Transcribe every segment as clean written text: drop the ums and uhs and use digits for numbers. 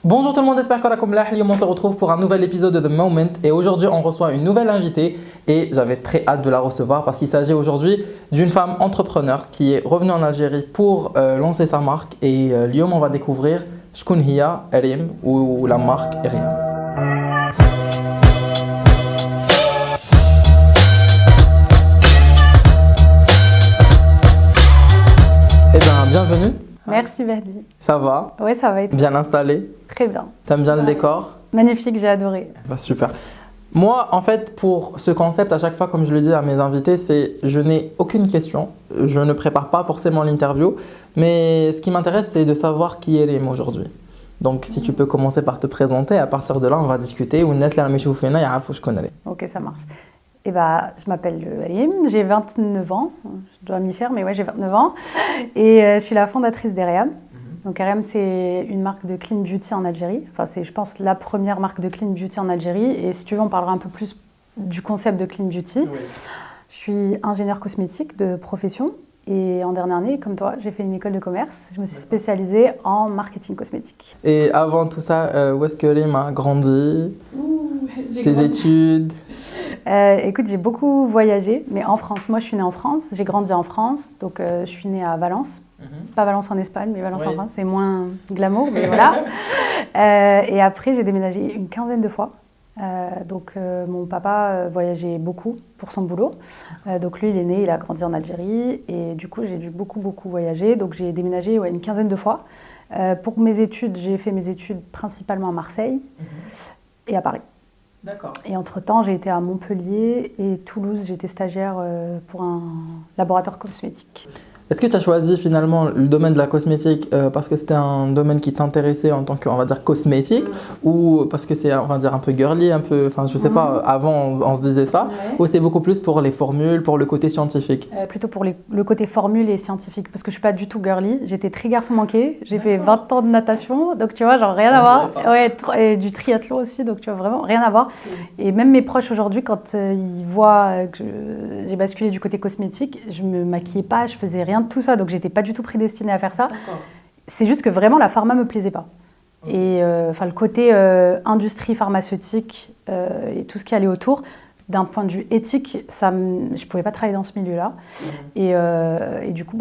Bonjour tout le monde, j'espère que on se retrouve pour un nouvel épisode de The Moment et aujourd'hui on reçoit une nouvelle invitée et j'avais très hâte de la recevoir parce qu'il s'agit aujourd'hui d'une femme entrepreneur qui est revenue en Algérie pour lancer sa marque et l'yom on va découvrir Shkoun Hiya Riem ou la marque Riem. Eh bien, bienvenue. Merci Verdi. Ça va? Ouais, ça va être Bien installé? très bien. T'aimes bien le décor? Magnifique, j'ai adoré. Bah, super. Moi, en fait, pour ce concept, à chaque fois, comme je le dis à mes invités, c'est je n'ai aucune question. Je ne prépare pas forcément l'interview. Mais ce qui m'intéresse, c'est de savoir qui est Riem aujourd'hui. Donc, si tu peux commencer par te présenter, à partir de là, on va discuter. Ok, ça marche. Et bah, je m'appelle Riem, j'ai 29 ans. Je dois m'y faire, mais ouais, j'ai 29 ans. Et je suis la fondatrice d'Eriam. Donc Eriam, c'est une marque de clean beauty en Algérie. Enfin, c'est, je pense, la première marque de clean beauty en Algérie. Et si tu veux, on parlera un peu plus du concept de clean beauty. Oui. Je suis ingénieure cosmétique de profession. Et en dernière année, comme toi, j'ai fait une école de commerce. Je me suis spécialisée en marketing cosmétique. Et avant tout ça, où est-ce que Riem a grandi? Ses études? Écoute, j'ai beaucoup voyagé, mais en France. Moi, je suis née en France. J'ai grandi en France. Donc, je suis née à Valence. Pas Valence en Espagne, mais Valence en France, c'est moins glamour, mais voilà. Et après, j'ai déménagé une quinzaine de fois. Mon papa voyageait beaucoup pour son boulot. Donc lui, il est né, il a grandi en Algérie. Et du coup, j'ai dû beaucoup voyager. Donc j'ai déménagé une quinzaine de fois. Pour mes études, j'ai fait mes études principalement à Marseille et à Paris. D'accord. Et entre-temps, j'ai été à Montpellier et Toulouse. J'étais stagiaire pour un laboratoire cosmétique. Est-ce que tu as choisi finalement le domaine de la cosmétique parce que c'était un domaine qui t'intéressait en tant que, on va dire, cosmétique ou parce que c'est, on va dire, un peu girly, un peu, enfin, je sais pas, avant on se disait ça, ou c'est beaucoup plus pour les formules, pour le côté scientifique? Plutôt pour le côté formule et scientifique parce que je suis pas du tout girly. J'étais très garçon manqué, j'ai fait 20 ans de natation, donc tu vois, genre rien à voir. Ouais, et du triathlon aussi, donc tu vois, vraiment rien à voir. Et même mes proches aujourd'hui, quand ils voient que j'ai basculé du côté cosmétique, je me maquillais pas, je faisais rien de tout ça, donc j'étais pas du tout prédestinée à faire ça. D'accord. C'est juste que vraiment la pharma me plaisait pas. Okay. Et le côté industrie pharmaceutique et tout ce qui allait autour, d'un point de vue éthique, je pouvais pas travailler dans ce milieu-là. Et du coup,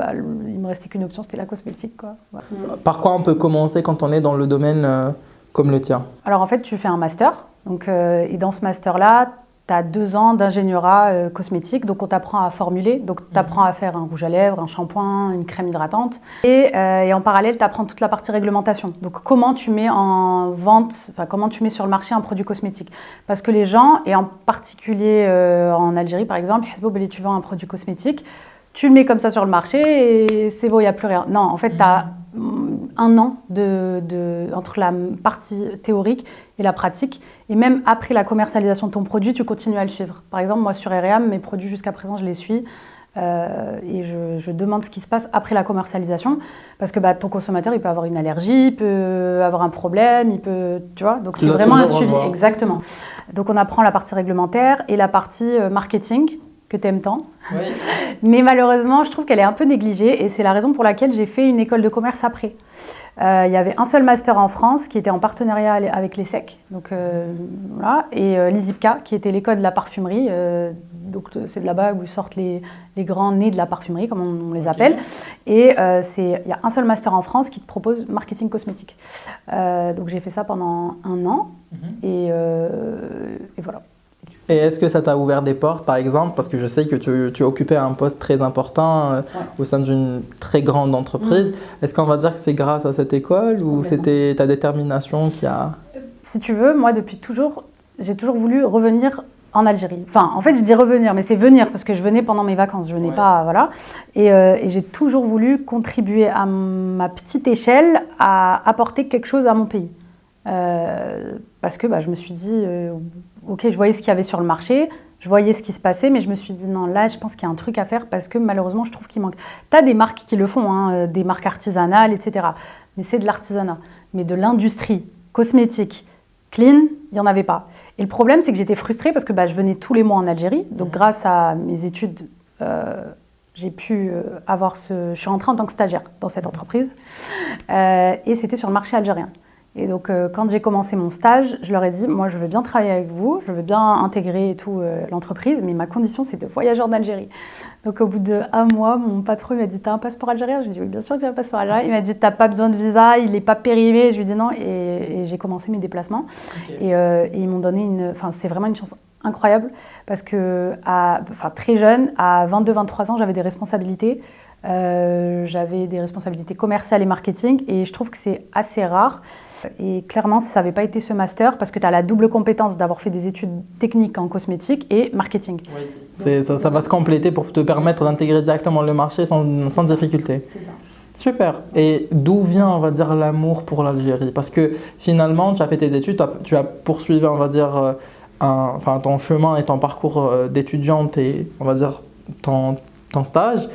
il me restait qu'une option, c'était la cosmétique, quoi. Voilà. Par quoi on peut commencer quand on est dans le domaine comme le tien? Alors en fait, tu fais un master, donc, et dans ce master-là, tu as 2 ans d'ingénierat cosmétique, donc on t'apprend à formuler, donc tu apprends à faire un rouge à lèvres, un shampoing, une crème hydratante. Et en parallèle, tu apprends toute la partie réglementation. Donc comment tu mets en vente, comment tu mets sur le marché un produit cosmétique. Parce que les gens, et en particulier en Algérie par exemple, tu vends un produit cosmétique, tu le mets comme ça sur le marché et c'est bon, il n'y a plus rien. Non, en fait, tu as 1 an entre la partie théorique et la pratique. Et même après la commercialisation de ton produit, tu continues à le suivre. Par exemple, moi sur Eriam, mes produits jusqu'à présent, je les suis. Et je demande ce qui se passe après la commercialisation. Parce que ton consommateur, il peut avoir une allergie, il peut avoir un problème, il peut... Tu vois, donc c'est vraiment un suivi. Exactement. Donc on apprend la partie réglementaire et la partie marketing, que tu aimes tant. Oui. Mais malheureusement, je trouve qu'elle est un peu négligée et c'est la raison pour laquelle j'ai fait une école de commerce après. Il y avait un seul master en France qui était en partenariat avec l'ESSEC, donc, voilà, et l'ISIPCA qui était l'école de la parfumerie. Donc c'est de là-bas où sortent les grands nés de la parfumerie, comme on les appelle. Et il y a un seul master en France qui te propose marketing cosmétique. Donc j'ai fait ça pendant 1 an et voilà. Et est-ce que ça t'a ouvert des portes, par exemple, parce que je sais que tu occupais un poste très important au sein d'une très grande entreprise. Est-ce qu'on va dire que c'est grâce à cette école ou c'était ta détermination qui a... Si tu veux, moi, depuis toujours, j'ai toujours voulu revenir en Algérie. Enfin, en fait, je dis revenir, mais c'est venir parce que je venais pendant mes vacances. Je venais pas, voilà. Et j'ai toujours voulu contribuer à ma petite échelle à apporter quelque chose à mon pays. Parce que je me suis dit, ok, je voyais ce qu'il y avait sur le marché, je voyais ce qui se passait, mais je me suis dit, non, là, je pense qu'il y a un truc à faire parce que malheureusement, je trouve qu'il manque. Tu as des marques qui le font, des marques artisanales, etc. Mais c'est de l'artisanat. Mais de l'industrie cosmétique, clean, il n'y en avait pas. Et le problème, c'est que j'étais frustrée parce que je venais tous les mois en Algérie. Donc, grâce à mes études, j'ai pu avoir je suis rentrée en tant que stagiaire dans cette entreprise. Et c'était sur le marché algérien. Et donc, quand j'ai commencé mon stage, je leur ai dit, moi, je veux bien travailler avec vous, je veux bien intégrer et tout l'entreprise, mais ma condition, c'est de voyager en Algérie. Donc, au bout d'1 mois, mon patron il m'a dit, t'as un passeport algérien? Je lui ai dit, oui, bien sûr que j'ai un passeport algérien. Il m'a dit, t'as pas besoin de visa, il n'est pas périmé. Je lui ai dit non, et j'ai commencé mes déplacements. Okay. Et ils m'ont donné c'est vraiment une chance incroyable, parce que très jeune, à 22-23 ans, j'avais des responsabilités. J'avais des responsabilités commerciales et marketing, et je trouve que c'est assez rare. Et clairement, si ça n'avait pas été ce master, parce que tu as la double compétence d'avoir fait des études techniques en cosmétique et marketing. Oui. Ça va se compléter pour te permettre d'intégrer directement le marché sans difficulté. C'est ça. Super. Et d'où vient, on va dire, l'amour pour l'Algérie? Parce que finalement, tu as fait tes études, tu as poursuivi, on va dire, ton chemin et ton parcours d'étudiante et, on va dire, ton stage,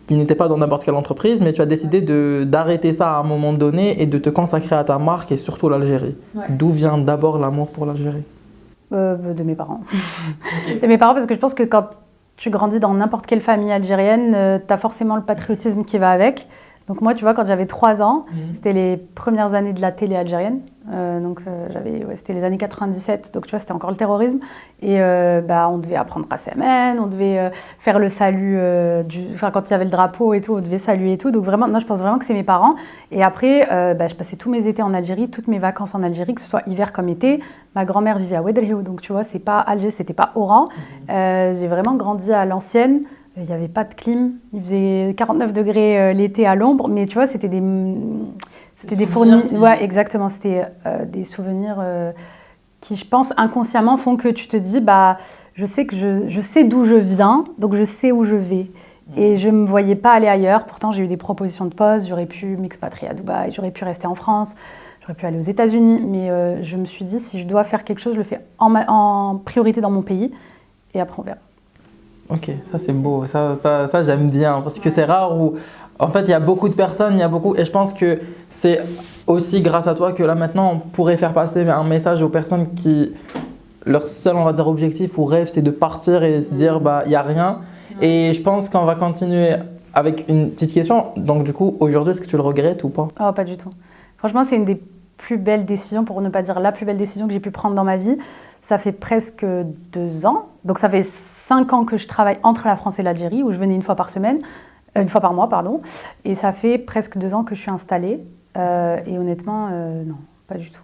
qui n'était pas dans n'importe quelle entreprise, mais tu as décidé d'arrêter ça à un moment donné et de te consacrer à ta marque et surtout l'Algérie. Ouais. D'où vient d'abord l'amour pour l'Algérie? De mes parents. De mes parents, parce que je pense que quand tu grandis dans n'importe quelle famille algérienne, tu as forcément le patriotisme qui va avec. Donc moi, tu vois, quand j'avais 3 ans, c'était les premières années de la télé algérienne. C'était les années 97, donc tu vois, c'était encore le terrorisme. Et on devait apprendre à SMN, on devait faire le salut, quand il y avait le drapeau et tout, on devait saluer et tout. Donc vraiment, non, je pense vraiment que c'est mes parents. Et après, je passais tous mes étés en Algérie, toutes mes vacances en Algérie, que ce soit hiver comme été. Ma grand-mère vivait à Ouedraogo, donc tu vois, c'est pas Alger, c'était pas Oran. J'ai vraiment grandi à l'ancienne. Il n'y avait pas de clim, il faisait 49 degrés l'été à l'ombre, mais tu vois, c'était des fournis. Ouais, exactement, c'était des souvenirs qui, je pense, inconsciemment font que tu te dis, je sais d'où je viens, donc je sais où je vais. Et je ne me voyais pas aller ailleurs. Pourtant, j'ai eu des propositions de poste, j'aurais pu m'expatrier à Dubaï, j'aurais pu rester en France, j'aurais pu aller aux États-Unis, mais je me suis dit, si je dois faire quelque chose, je le fais en priorité dans mon pays, et après on verra. Ok, ça c'est beau, ça j'aime bien, parce que c'est rare où en fait il y a beaucoup de personnes, et je pense que c'est aussi grâce à toi que là maintenant on pourrait faire passer un message aux personnes qui, leur seul, on va dire, objectif ou rêve, c'est de partir et se dire il n'y a rien. Et je pense qu'on va continuer avec une petite question. Donc du coup, aujourd'hui, est-ce que tu le regrettes ou pas? Oh, pas du tout. Franchement, c'est une des plus belles décisions, pour ne pas dire la plus belle décision que j'ai pu prendre dans ma vie. Ça fait presque 2 ans, donc ça fait 5 ans que je travaille entre la France et l'Algérie, où je venais une fois par mois, pardon. Et ça fait presque 2 ans que je suis installée. Et honnêtement, non, pas du tout.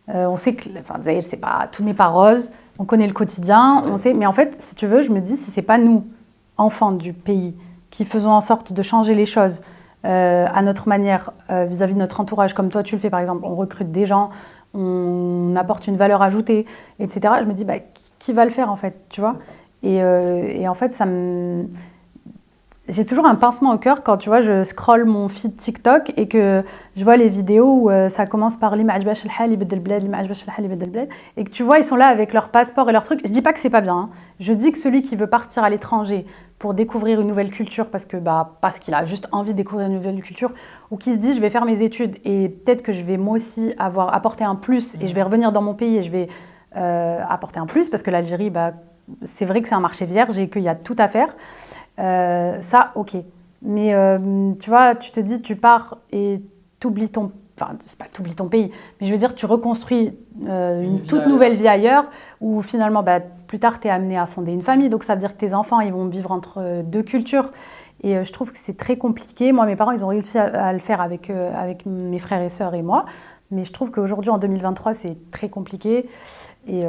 On sait que Zaïre, tout n'est pas rose. On connaît le quotidien, on sait. Mais en fait, si tu veux, je me dis, si c'est pas nous, enfants du pays, qui faisons en sorte de changer les choses à notre manière, vis-à-vis de notre entourage, comme toi tu le fais par exemple, on recrute des gens, on apporte une valeur ajoutée, etc. Je me dis, qui va le faire en fait, tu vois? Et en fait, j'ai toujours un pincement au cœur quand, tu vois, je scrolle mon feed TikTok et que je vois les vidéos où ça commence par li ma ajbash al-hal yibdel bled, li ma ajbash al-hal yibdel bled, et que tu vois, ils sont là avec leur passeport et leur truc. Je dis pas que c'est pas bien, hein. Je dis que celui qui veut partir à l'étranger pour découvrir une nouvelle culture parce qu'il a juste envie de découvrir une nouvelle culture, ou qui se dit je vais faire mes études et peut-être que je vais moi aussi apporter un plus et je vais revenir dans mon pays et je vais apporter un plus, parce que l'Algérie, c'est vrai que c'est un marché vierge et qu'il y a tout à faire. Ça, ok. Mais tu vois, tu te dis, tu pars et t'oublies ton... Enfin, c'est pas t'oublies ton pays, mais je veux dire, tu reconstruis une toute nouvelle vie ailleurs, où finalement, plus tard, tu es amené à fonder une famille. Donc ça veut dire que tes enfants, ils vont vivre entre 2 cultures. Et je trouve que c'est très compliqué. Moi, mes parents, ils ont réussi à le faire avec mes frères et sœurs et moi. Mais je trouve qu'aujourd'hui, en 2023, c'est très compliqué. Et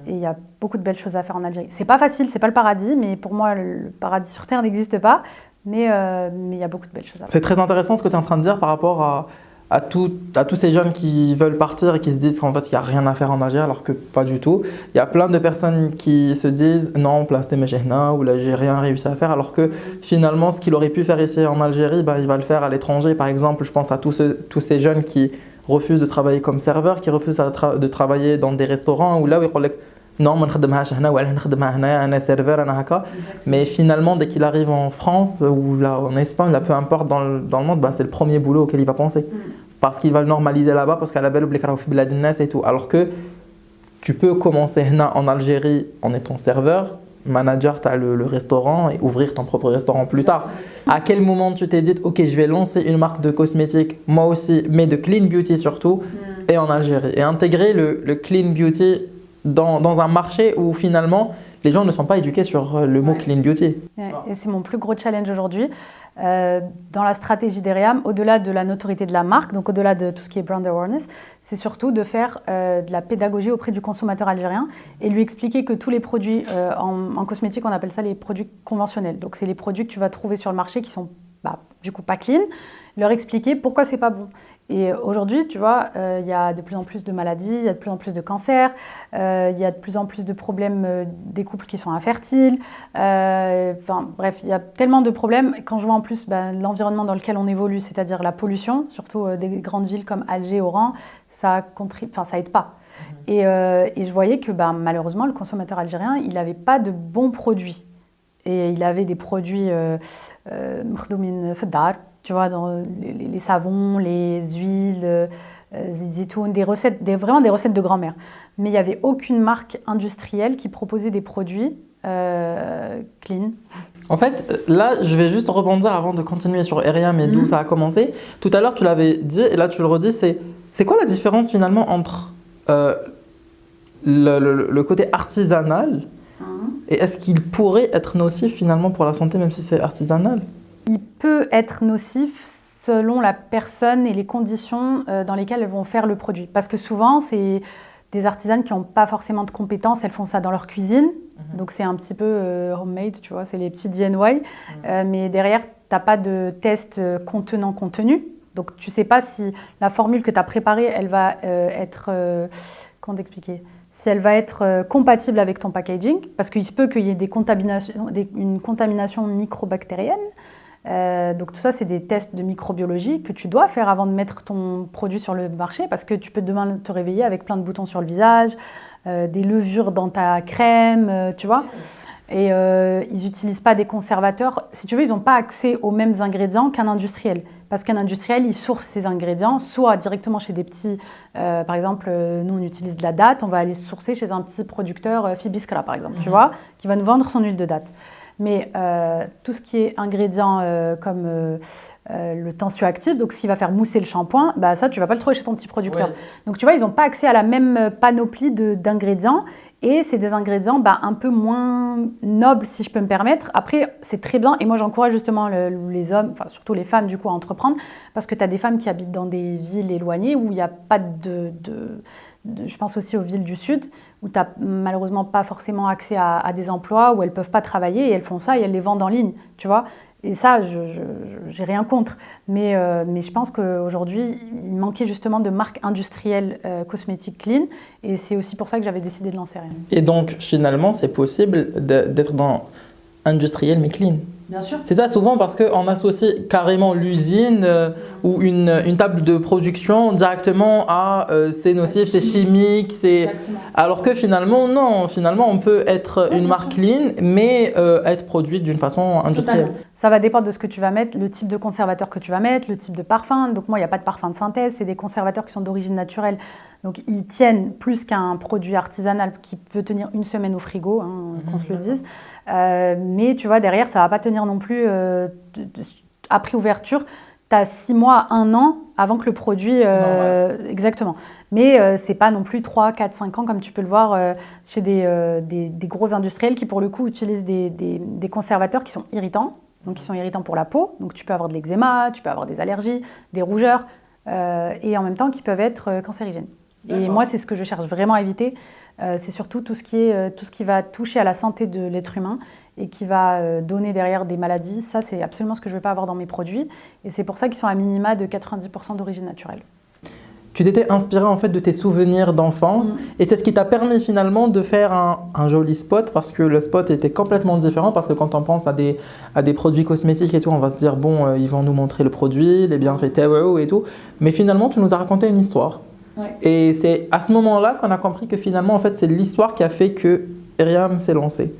il y a beaucoup de belles choses à faire en Algérie. C'est pas facile, c'est pas le paradis, mais pour moi, le paradis sur Terre n'existe pas. Mais il y a beaucoup de belles choses à faire. C'est très intéressant ce que tu es en train de dire par rapport à tous ces jeunes qui veulent partir et qui se disent qu'en fait, il n'y a rien à faire en Algérie, alors que pas du tout. Il y a plein de personnes qui se disent « Non, place des Mejhna » ou « Là, j'ai rien réussi à faire », alors que finalement, ce qu'il aurait pu faire ici en Algérie, il va le faire à l'étranger. Par exemple, je pense à tous ces jeunes qui refusent de travailler comme serveurs, qui refusent de travailler dans des restaurants, où là, ils disent « Non, je ne suis serveur, mais finalement, dès qu'il arrive en France ou là, en Espagne, là, peu importe dans le monde, c'est le premier boulot auquel il va penser. Parce qu'il va le normaliser là-bas, parce qu'à la belle et tout. Alors que tu peux commencer en Algérie en étant serveur, manager, tu as le restaurant, et ouvrir ton propre restaurant plus tard. À quel moment tu t'es dit, ok, je vais lancer une marque de cosmétiques, moi aussi, mais de clean beauty surtout, et en Algérie et intégrer le clean beauty dans un marché où finalement les gens ne sont pas éduqués sur le mot clean beauty. Ouais, et c'est mon plus gros challenge aujourd'hui. Dans la stratégie d'Eriam, au-delà de la notoriété de la marque, donc au-delà de tout ce qui est brand awareness, c'est surtout de faire de la pédagogie auprès du consommateur algérien et lui expliquer que tous les produits en cosmétique, on appelle ça les produits conventionnels. Donc c'est les produits que tu vas trouver sur le marché qui sont du coup pas clean, leur expliquer pourquoi c'est pas bon. Et aujourd'hui, tu vois, il y a de plus en plus de maladies, il y a de plus en plus de cancers, il y a de plus en plus de problèmes des couples qui sont infertiles. Enfin, bref, il y a tellement de problèmes. Quand je vois en plus l'environnement dans lequel on évolue, c'est-à-dire la pollution, surtout des grandes villes comme Alger, Oran, ça aide pas. Et je voyais que malheureusement, le consommateur algérien, il n'avait pas de bons produits. Et il avait des produits مخدومين في الدار, tu vois, dans les savons, les huiles, zitoun, vraiment des recettes de grand-mère. Mais il n'y avait aucune marque industrielle qui proposait des produits clean. En fait, là, je vais juste rebondir avant de continuer sur Eriam et d'où ça a commencé. Tout à l'heure, tu l'avais dit, et là, tu le redis, c'est quoi la différence finalement entre le côté artisanal et est-ce qu'il pourrait être nocif finalement pour la santé, même si c'est artisanal? Il peut être nocif selon la personne et les conditions dans lesquelles elles vont faire le produit. Parce que souvent, c'est des artisanes qui n'ont pas forcément de compétences, elles font ça dans leur cuisine. Donc c'est un petit peu homemade, tu vois, c'est les petits DIY. Mais derrière, tu n'as pas de test contenant-contenu. Donc tu ne sais pas si la formule que tu as préparée, elle va être... comment t'expliquer ? Si elle va être compatible avec ton packaging, parce qu'il se peut qu'il y ait une contamination microbactérienne. Donc tout ça, c'est des tests de microbiologie que tu dois faire avant de mettre ton produit sur le marché, parce que tu peux demain te réveiller avec plein de boutons sur le visage, des levures dans ta crème, tu vois. Et ils n'utilisent pas des conservateurs. Si tu veux, ils n'ont pas accès aux mêmes ingrédients qu'un industriel. Parce qu'un industriel, il source ses ingrédients, soit directement chez des petits... par exemple, nous, on utilise de la date, on va aller sourcer chez un petit producteur, Fibiskra, par exemple, tu vois, qui va nous vendre son huile de date. Mais tout ce qui est ingrédients comme le tensioactif, donc ce qui va faire mousser le shampoing, ça, tu ne vas pas le trouver chez ton petit producteur. Ouais. Donc, tu vois, ils n'ont pas accès à la même panoplie d'ingrédients. Et c'est des ingrédients un peu moins nobles, si je peux me permettre. Après, c'est très bien. Et moi, j'encourage justement les hommes, enfin surtout les femmes, du coup, à entreprendre. Parce que tu as des femmes qui habitent dans des villes éloignées où il n'y a pas je pense aussi aux villes du Sud, où tu n'as malheureusement pas forcément accès à des emplois, où elles ne peuvent pas travailler. Et elles font ça et elles les vendent en ligne, tu vois. Et ça, je n'ai rien contre. Mais je pense qu'aujourd'hui, il manquait justement de marques industrielles cosmétiques clean. Et c'est aussi pour ça que j'avais décidé de lancer Eriam. Et donc, finalement, c'est possible d'être dans industriel mais clean. Bien sûr. C'est ça, souvent parce qu'on associe carrément l'usine ou une table de production directement à c'est nocif, c'est chimique, alors que finalement, non. Finalement, on peut être une marque clean mais être produite d'une façon industrielle. Totalement. Ça va dépendre de ce que tu vas mettre, le type de conservateur que tu vas mettre, le type de parfum. Donc moi, il n'y a pas de parfum de synthèse, c'est des conservateurs qui sont d'origine naturelle. Donc ils tiennent plus qu'un produit artisanal qui peut tenir une semaine au frigo, qu'on se le dise. Mais tu vois, derrière, ça ne va pas tenir non plus après ouverture. Tu as 6 mois, 1 an avant que le produit... exactement. Mais ce n'est pas non plus 3, 4, 5 ans comme tu peux le voir chez des gros industriels qui, pour le coup, utilisent des conservateurs qui sont irritants. Donc, qui sont irritants pour la peau. Donc, tu peux avoir de l'eczéma, tu peux avoir des allergies, des rougeurs. Et en même temps, qui peuvent être cancérigènes. D'accord. Et moi, c'est ce que je cherche vraiment à éviter. C'est surtout tout ce qui va toucher à la santé de l'être humain et qui va donner derrière des maladies. Ça, c'est absolument ce que je ne veux pas avoir dans mes produits. Et c'est pour ça qu'ils sont à minima de 90% d'origine naturelle. Tu t'étais inspirée en fait de tes souvenirs d'enfance et c'est ce qui t'a permis finalement de faire un joli spot parce que le spot était complètement différent parce que quand on pense à des produits cosmétiques et tout, on va se dire bon, ils vont nous montrer le produit, les bienfaits et tout. Mais finalement, tu nous as raconté une histoire. Ouais. Et c'est à ce moment-là qu'on a compris que finalement, en fait, c'est l'histoire qui a fait que Eriam s'est lancé.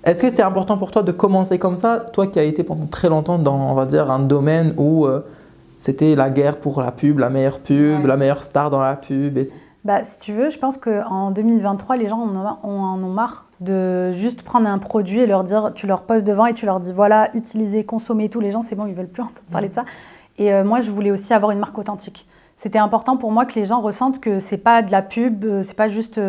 Est-ce que c'est important pour toi de commencer comme ça, toi qui as été pendant très longtemps dans, on va dire, un domaine où c'était la guerre pour la pub, la meilleure pub, la meilleure star dans la pub si tu veux, je pense qu'en 2023, les gens en ont marre de juste prendre un produit et leur dire, tu leur poses devant et tu leur dis voilà, utilisez, consommez tout. Les gens, c'est bon, ils ne veulent plus entendre parler de ça. Et moi, je voulais aussi avoir une marque authentique. C'était important pour moi que les gens ressentent que c'est pas de la pub, c'est pas juste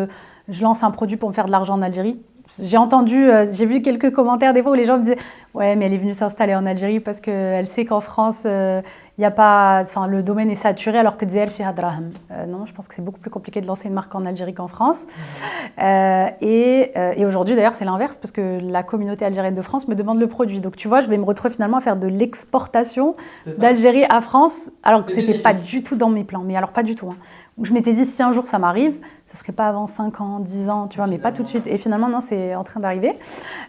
je lance un produit pour me faire de l'argent en Algérie. J'ai vu quelques commentaires des fois où les gens me disaient ouais, mais elle est venue s'installer en Algérie parce qu'elle sait qu'en France, y a pas, enfin, le domaine est saturé alors que elle fait Hadraham. Non, je pense que c'est beaucoup plus compliqué de lancer une marque en Algérie qu'en France. Et aujourd'hui, d'ailleurs, c'est l'inverse parce que la communauté algérienne de France me demande le produit. Donc, tu vois, je vais me retrouver finalement à faire de l'exportation d'Algérie à France alors que c'était pas du tout dans mes plans. Mais alors, pas du tout. Hein. Où je m'étais dit, si un jour ça m'arrive, ça serait pas avant 5 ans, 10 ans, tu vois, mais pas tout de suite. Et finalement, non, c'est en train d'arriver.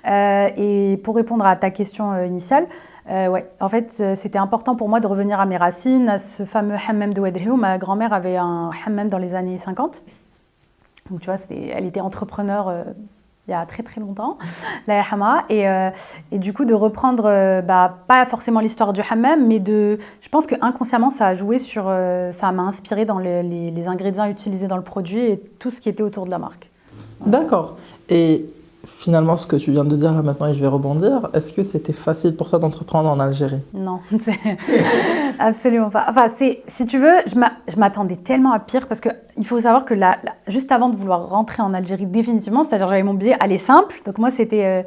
Et pour répondre à ta question initiale, ouais, en fait, c'était important pour moi de revenir à mes racines, à ce fameux hammam de Ouadrihou. Ma grand-mère avait un hammam dans les années 50. Donc, tu vois, elle était entrepreneur il y a très très longtemps, la Yarhama. Et du coup, de reprendre, pas forcément l'histoire du hammam, mais je pense que inconsciemment, ça a joué ça m'a inspiré dans les ingrédients utilisés dans le produit et tout ce qui était autour de la marque. D'accord. Et finalement, ce que tu viens de dire là maintenant, et je vais rebondir, est-ce que c'était facile pour toi d'entreprendre en Algérie? Non, absolument pas. Enfin, si tu veux, je m'attendais tellement à pire parce qu'il faut savoir que juste avant de vouloir rentrer en Algérie définitivement, c'est-à-dire j'avais mon billet aller simple, donc moi c'était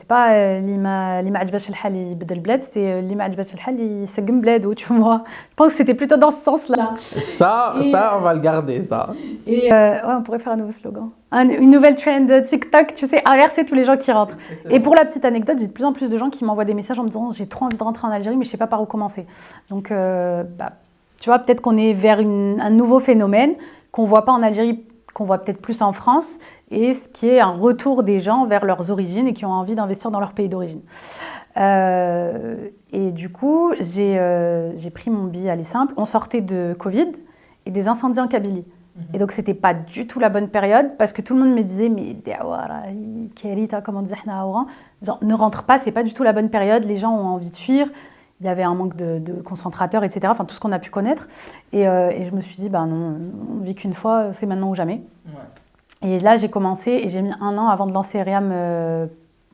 pas lima عجباش الحال يبدل البلاد, c'était lima عجباش الحال يسقم بلاده, tu vois. Je pense que c'était plutôt dans ce sens-là. Ça, on va le garder, ça. Et ouais, on pourrait faire un nouveau slogan. Une nouvelle trend TikTok, tu sais, inverser tous les gens qui rentrent. Exactement. Et pour la petite anecdote, j'ai de plus en plus de gens qui m'envoient des messages en me disant j'ai trop envie de rentrer en Algérie, mais je sais pas par où commencer. Donc, tu vois, peut-être qu'on est vers un nouveau phénomène qu'on voit pas en Algérie, qu'on voit peut-être plus en France, et ce qui est un retour des gens vers leurs origines et qui ont envie d'investir dans leur pays d'origine. Et du coup, j'ai pris mon billet aller simple. On sortait de Covid et des incendies en Kabylie. Et donc, c'était pas du tout la bonne période parce que tout le monde me disait mais comment dire, genre, ne rentre pas, c'est pas du tout la bonne période, les gens ont envie de fuir. Il y avait un manque de concentrateurs, etc. Enfin, tout ce qu'on a pu connaître. Et je me suis dit, non, on vit qu'une fois, c'est maintenant ou jamais. Ouais. Et là, j'ai commencé et j'ai mis 1 an avant de lancer Riam,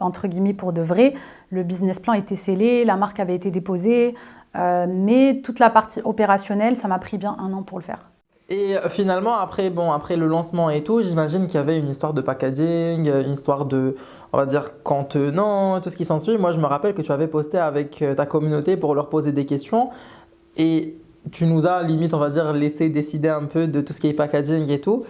entre guillemets, pour de vrai. Le business plan était scellé, la marque avait été déposée. Mais toute la partie opérationnelle, ça m'a pris bien 1 an pour le faire. Et finalement, après le lancement et tout, j'imagine qu'il y avait une histoire de packaging, une histoire de, on va dire, contenant, tout ce qui s'ensuit. Moi, je me rappelle que tu avais posté avec ta communauté pour leur poser des questions et tu nous as limite, on va dire, laissé décider un peu de tout ce qui est packaging et tout.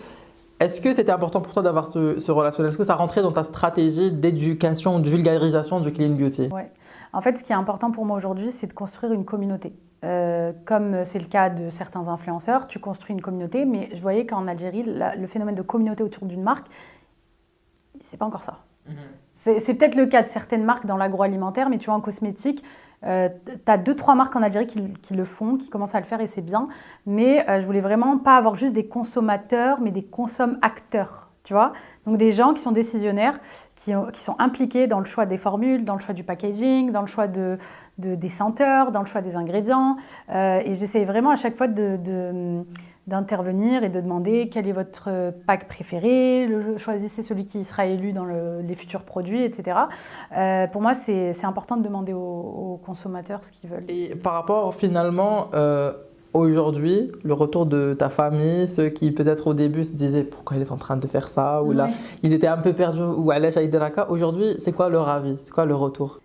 Est-ce que c'était important pour toi d'avoir ce relationnel? Est-ce que ça rentrait dans ta stratégie d'éducation, de vulgarisation du clean beauty? Ouais. En fait, ce qui est important pour moi aujourd'hui, c'est de construire une communauté. Comme c'est le cas de certains influenceurs, tu construis une communauté, mais je voyais qu'en Algérie, le phénomène de communauté autour d'une marque, c'est pas encore ça. C'est peut-être le cas de certaines marques dans l'agroalimentaire, mais tu vois, en cosmétique, tu as 2-3 marques en Algérie qui le font, qui commencent à le faire et c'est bien. Mais je voulais vraiment pas avoir juste des consommateurs, mais des consomme-acteurs, tu vois. Donc des gens qui sont décisionnaires, qui sont impliqués dans le choix des formules, dans le choix du packaging, dans le choix des senteurs, dans le choix des ingrédients. Et j'essaye vraiment à chaque fois d'intervenir et de demander quel est votre pack préféré, choisissez celui qui sera élu dans les futurs produits, etc. Pour moi, c'est important de demander aux consommateurs ce qu'ils veulent. Et par rapport finalement, aujourd'hui, le retour de ta famille, ceux qui peut-être au début se disaient pourquoi elle est en train de faire ça, ou là, ils étaient un peu perdus, ou à l'âge d'Aïdelaka, aujourd'hui, c'est quoi leur avis? C'est quoi le retour?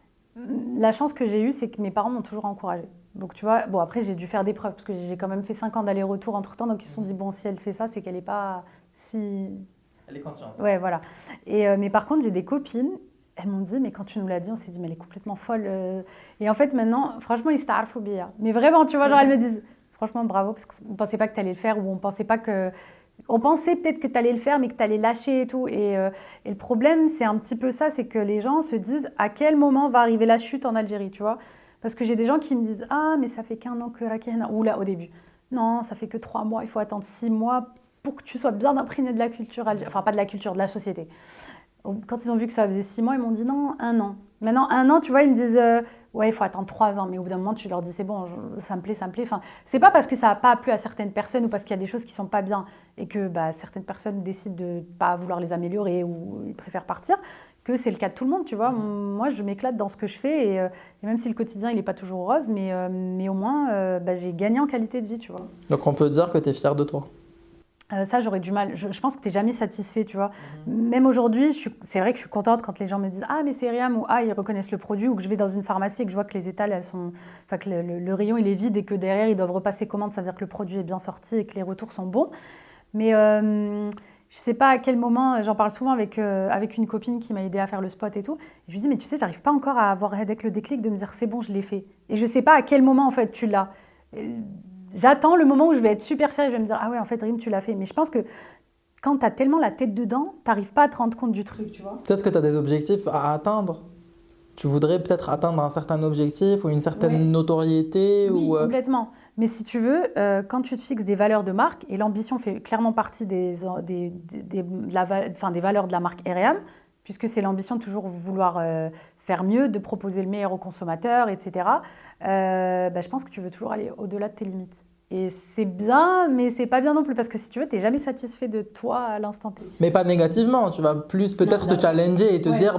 La chance que j'ai eue, c'est que mes parents m'ont toujours encouragée. Donc tu vois, bon après j'ai dû faire des preuves parce que j'ai quand même fait 5 ans d'aller-retour entre-temps, donc ils se sont dit bon, si elle fait ça, c'est qu'elle n'est pas si... Elle est consciente. Ouais, voilà. Mais par contre, j'ai des copines, elles m'ont dit, mais quand tu nous l'as dit, on s'est dit, mais elle est complètement folle. Et en fait, maintenant, franchement, ils s'tarfent bien. Mais vraiment, tu vois, genre elles me disent, franchement, bravo, parce qu'on ne pensait pas que tu allais le faire, ou on pensait pas que... On pensait peut-être que tu allais le faire, mais que tu allais lâcher et tout. Et le problème, c'est un petit peu ça, c'est que les gens se disent à quel moment va arriver la chute en Algérie, tu vois. Parce que j'ai des gens qui me disent « Ah, mais ça fait qu'1 an que Rakihana... » Ou là, au début. « Non, ça fait que 3 mois, il faut attendre 6 mois pour que tu sois bien imprégné de la culture, enfin pas de la culture, de la société. » Quand ils ont vu que ça faisait 6 mois, ils m'ont dit « Non, 1 an. » Maintenant, 1 an, tu vois, ils me disent ouais, il faut attendre 3 ans. Mais au bout d'un moment, tu leur dis, c'est bon, ça me plaît, ça me plaît. Enfin, c'est pas parce que ça n'a pas plu à certaines personnes ou parce qu'il y a des choses qui sont pas bien et que certaines personnes décident de ne pas vouloir les améliorer ou ils préfèrent partir que c'est le cas de tout le monde, tu vois. Moi, je m'éclate dans ce que je fais et même si le quotidien, il n'est pas toujours rose, mais au moins, j'ai gagné en qualité de vie, tu vois. Donc on peut dire que tu es fière de toi. Ça, j'aurais du mal. Je pense que tu n'es jamais satisfait, tu vois. Même aujourd'hui, c'est vrai que je suis contente quand les gens me disent « Ah, mais c'est Riam » ou « Ah, ils reconnaissent le produit » ou que je vais dans une pharmacie et que je vois que les étals, elles sont... Enfin, que le rayon, il est vide et que derrière, ils doivent repasser commande. Ça veut dire que le produit est bien sorti et que les retours sont bons. Mais je sais pas à quel moment, j'en parle souvent avec une copine qui m'a aidée à faire le spot et tout. Et je lui dis « Mais tu sais, j'arrive pas encore à avoir avec le déclic de me dire « C'est bon, je l'ai fait ». Et je sais pas à quel moment, en fait, tu l'as. J'attends le moment où je vais être super fière et je vais me dire « Ah ouais, en fait, Rim, tu l'as fait ». Mais je pense que quand tu as tellement la tête dedans, tu n'arrives pas à te rendre compte du truc, tu vois. Peut-être que tu as des objectifs à atteindre. Tu voudrais peut-être atteindre un certain objectif ou une certaine notoriété Oui, ou complètement. Mais si tu veux, quand tu te fixes des valeurs de marque, et l'ambition fait clairement partie des valeurs de la marque Eream, puisque c'est l'ambition de toujours vouloir faire mieux, de proposer le meilleur aux consommateurs, etc. Je pense que tu veux toujours aller au-delà de tes limites. Et c'est bien, mais c'est pas bien non plus, parce que si tu veux, tu n'es jamais satisfait de toi à l'instant T. Mais pas négativement, tu vas plus peut-être te challenger et te dire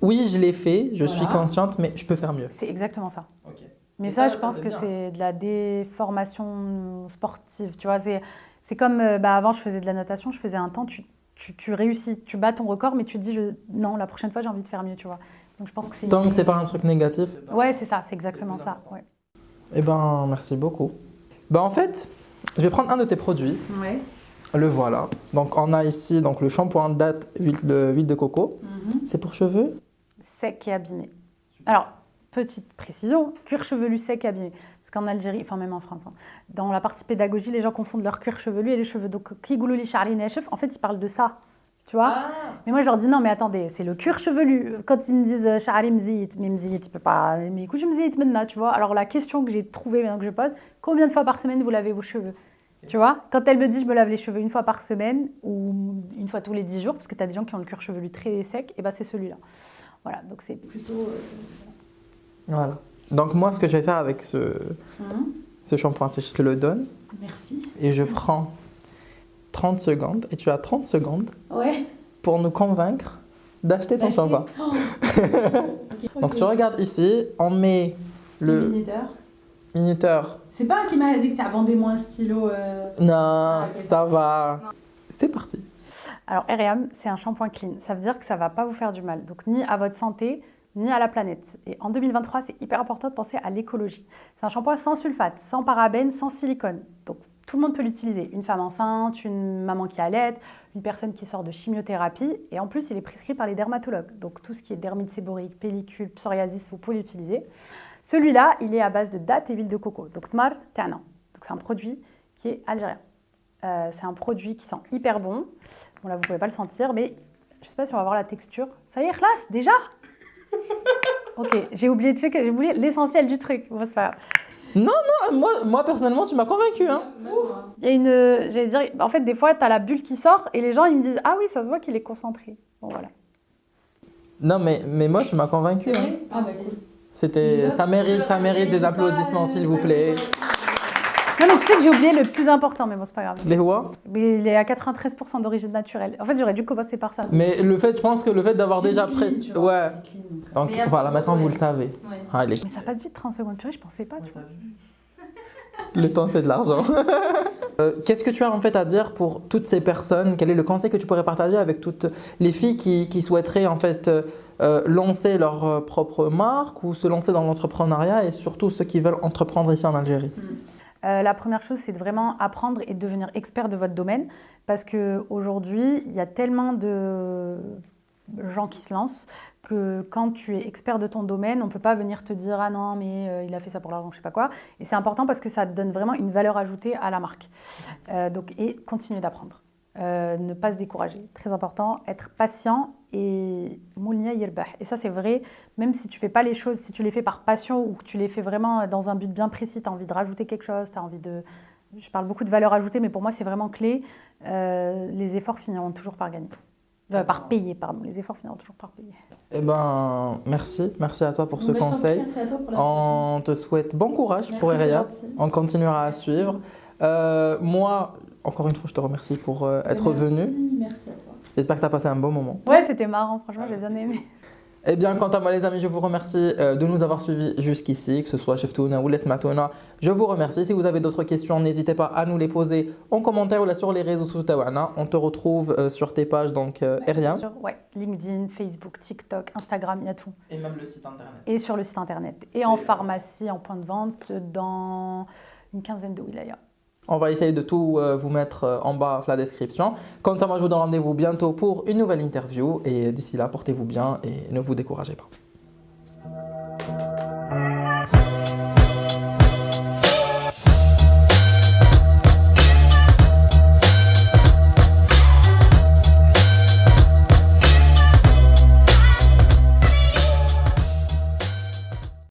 oui, je l'ai fait, je suis consciente, mais je peux faire mieux. C'est exactement ça. Okay. Mais ça, je pense que c'est de la déformation sportive. Tu vois, c'est comme avant, je faisais de la natation, je faisais un temps, tu réussis, tu bats ton record, mais tu te dis non, la prochaine fois, j'ai envie de faire mieux, tu vois. Donc je pense que tant que c'est pas un truc négatif. Ouais, c'est ça, c'est exactement ça. Ouais. Eh ben, merci beaucoup. En fait, je vais prendre un de tes produits. Ouais. Le voilà. Donc on a ici donc le shampoing date huile de coco. C'est pour cheveux sec et abîmé. Alors, petite précision, cuir chevelu sec et abîmé. Parce qu'en Algérie, enfin même en France, dans la partie pédagogie, les gens confondent leur cuir chevelu et les cheveux. Donc, kigoulouli charli nechef, en fait, ils parlent de ça. Tu vois. Mais moi, je leur dis non, mais attendez, c'est le cuir chevelu. Quand ils me disent charli mzit, mais mzit, il peut pas. Mais écoute, je mzit maintenant, tu vois. Alors, la question que j'ai trouvée maintenant que je pose, combien de fois par semaine vous lavez vos cheveux? Tu vois, quand elle me dit je me lave les cheveux une fois par semaine ou une fois tous les 10 jours, parce que tu as des gens qui ont le cuir chevelu très sec, et c'est celui-là. Voilà, donc c'est plutôt... Voilà. Donc moi, ce que je vais faire avec ce shampoing, c'est que je te le donne. Merci. Et je prends 30 secondes, et tu as 30 secondes pour nous convaincre d'acheter ton shampoing. Oh. Donc tu regardes ici, on met le minuteur. C'est pas un qui m'a dit que tu vendez-moi un stylo. Non, ça va. C'est parti. Alors, Eream, c'est un shampoing clean. Ça veut dire que ça ne va pas vous faire du mal. Donc, ni à votre santé, ni à la planète. Et en 2023, c'est hyper important de penser à l'écologie. C'est un shampoing sans sulfate, sans parabènes, sans silicone. Donc, tout le monde peut l'utiliser. Une femme enceinte, une maman qui allaite, une personne qui sort de chimiothérapie. Et en plus, il est prescrit par les dermatologues. Donc, tout ce qui est dermite séborique, pellicule, psoriasis, vous pouvez l'utiliser. Celui-là, il est à base de dattes et huile de coco. Donc, Tmar Tana. Donc, c'est un produit qui est algérien. C'est un produit qui sent hyper bon. Bon, là, vous ne pouvez pas le sentir, mais je ne sais pas si on va voir la texture. Ça y est, classe, déjà. Ok, j'ai oublié l'essentiel du truc. Bon, c'est pas grave. Non, moi personnellement, tu m'as convaincue. Hein. Il y a j'allais dire, en fait, des fois, tu as la bulle qui sort et les gens, ils me disent « Ah oui, ça se voit qu'il est concentré. » Bon, voilà. Non, mais moi, tu m'as convaincue. C'est vrai ? Ah, cool. Ça mérite des applaudissements, s'il vous plaît. Non, mais tu sais que j'ai oublié le plus important, mais bon, c'est pas grave. Les quoi? Mais il est à 93% d'origine naturelle. En fait, j'aurais dû commencer par ça. Mais je pense que le fait d'avoir déjà presque... Ouais. Donc voilà, maintenant vous le savez. Ouais. Allez. Mais ça passe vite, 30 secondes. Purée, je pensais pas, tu vois. Le temps, c'est de l'argent. Qu'est-ce que tu as en fait à dire pour toutes ces personnes? Quel est le conseil que tu pourrais partager avec toutes les filles qui souhaiteraient en fait lancer leur propre marque ou se lancer dans l'entrepreneuriat et surtout ceux qui veulent entreprendre ici en Algérie? La première chose, c'est de vraiment apprendre et devenir expert de votre domaine parce qu'aujourd'hui, il y a tellement de gens qui se lancent que quand tu es expert de ton domaine, on ne peut pas venir te dire « Ah non, mais il a fait ça pour l'argent, je ne sais pas quoi ». Et c'est important parce que ça donne vraiment une valeur ajoutée à la marque. Et continuer d'apprendre. Ne pas se décourager. Très important, être patient et moulnia yirbah. Et ça, c'est vrai, même si tu ne fais pas les choses, si tu les fais par passion ou que tu les fais vraiment dans un but bien précis, tu as envie de rajouter quelque chose, tu as envie de... Je parle beaucoup de valeur ajoutée, mais pour moi, c'est vraiment clé. Les efforts finiront toujours par gagner. Par payer, pardon. Les efforts finiront toujours par payer. Eh ben, merci à toi pour ce conseil. Merci à toi pour la On te souhaite bon courage pour Eream. On continuera à suivre. Moi, encore une fois, je te remercie pour être venu. Merci à toi. J'espère que tu as passé un bon moment. Ouais, c'était marrant, franchement, j'ai bien aimé. Eh bien, quant à moi les amis, je vous remercie de nous avoir suivis jusqu'ici, que ce soit Sheftouna ou Lesmatouna. Je vous remercie. Si vous avez d'autres questions, n'hésitez pas à nous les poser en commentaire ou là sur les réseaux sociaux taouana. On te retrouve sur tes pages, donc Eria. Ouais, LinkedIn, Facebook, TikTok, Instagram, il y a tout. Et même le site internet. Et sur le site internet. Et en pharmacie, en point de vente, dans une quinzaine de wilayas. On va essayer de tout vous mettre en bas la description. Quant à moi, je vous donne rendez-vous bientôt pour une nouvelle interview. Et d'ici là, portez-vous bien et ne vous découragez pas.